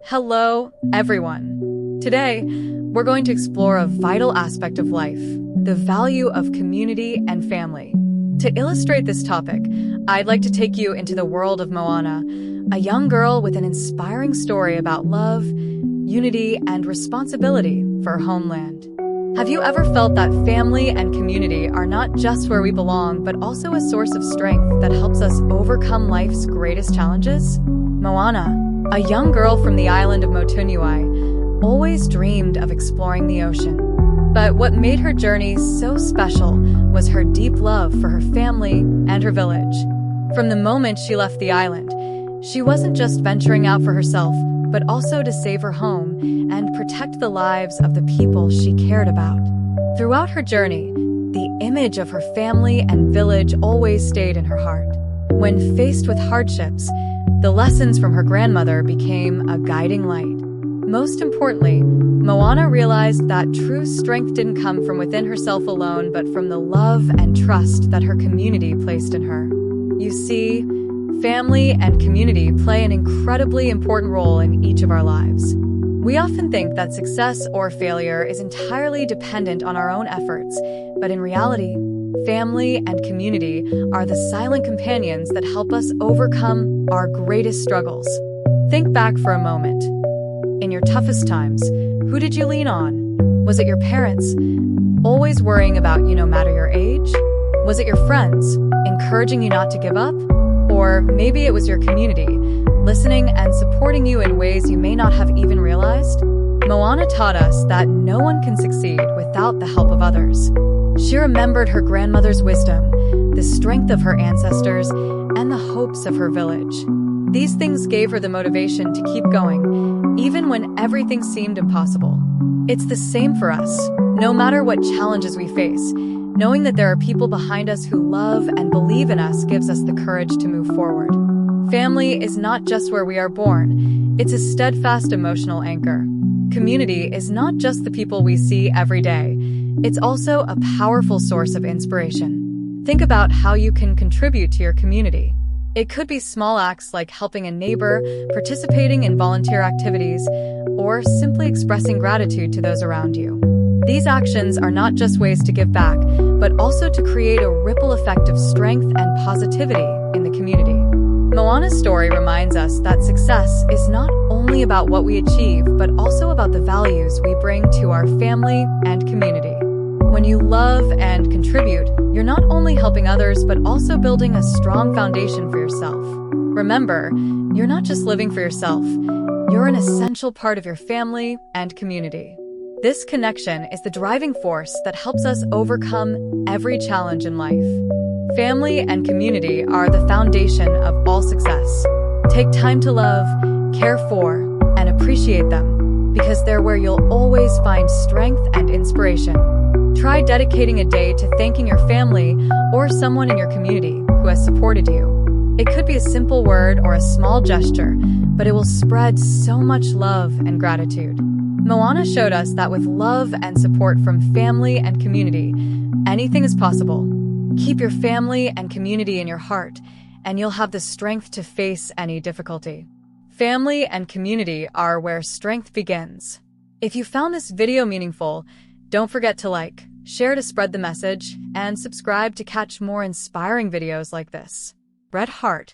Hello, everyone. Today, we're going to explore a vital aspect of life, the value of community and family. To illustrate this topic, I'd like to take you into the world of Moana, a young girl with an inspiring story about love, unity, and responsibility for her homeland. Have you ever felt that family and community are not just where we belong, but also a source of strength that helps us overcome life's greatest challenges? Moana, a young girl from the island of Motunui, always dreamed of exploring the ocean. But what made her journey so special was her deep love for her family and her village. From the moment she left the island, she wasn't just venturing out for herself, but also to save her home and protect the lives of the people she cared about. Throughout her journey, the image of her family and village always stayed in her heart. When faced with hardships, the lessons from her grandmother became a guiding light. Most importantly, Moana realized that true strength didn't come from within herself alone, but from the love and trust that her community placed in her. You see, family and community play an incredibly important role in each of our lives. We often think that success or failure is entirely dependent on our own efforts, but in reality, family and community are the silent companions that help us overcome our greatest struggles. Think back for a moment. In your toughest times, who did you lean on? Was it your parents, always worrying about you no matter your age? Was it your friends, encouraging you not to give up? Or maybe it was your community, listening and supporting you in ways you may not have even realized? Moana taught us that no one can succeed without the help of others. She remembered her grandmother's wisdom, the strength of her ancestors, and the hopes of her village. These things gave her the motivation to keep going, even when everything seemed impossible. It's the same for us. No matter what challenges we face, knowing that there are people behind us who love and believe in us gives us the courage to move forward. Family is not just where we are born, it's a steadfast emotional anchor. Community is not just the people we see every day, it's also a powerful source of inspiration. Think about how you can contribute to your community. It could be small acts like helping a neighbor, participating in volunteer activities, or simply expressing gratitude to those around you. These actions are not just ways to give back, but also to create a ripple effect of strength and positivity in the community. Moana's story reminds us that success is not only about what we achieve, but also about the values we bring to our family and community. When you love and contribute, you're not only helping others, but also building a strong foundation for yourself. Remember, you're not just living for yourself, you're an essential part of your family and community. This connection is the driving force that helps us overcome every challenge in life. Family and community are the foundation of all success. Take time to love, care for, and appreciate them, because they're where you'll always find strength and inspiration. Try dedicating a day to thanking your family or someone in your community who has supported you. It could be a simple word or a small gesture, but it will spread so much love and gratitude. Moana showed us that with love and support from family and community, anything is possible. Keep your family and community in your heart, and you'll have the strength to face any difficulty. Family and community are where strength begins. If you found this video meaningful, don't forget to like, share to spread the message, and subscribe to catch more inspiring videos like this. Red Heart.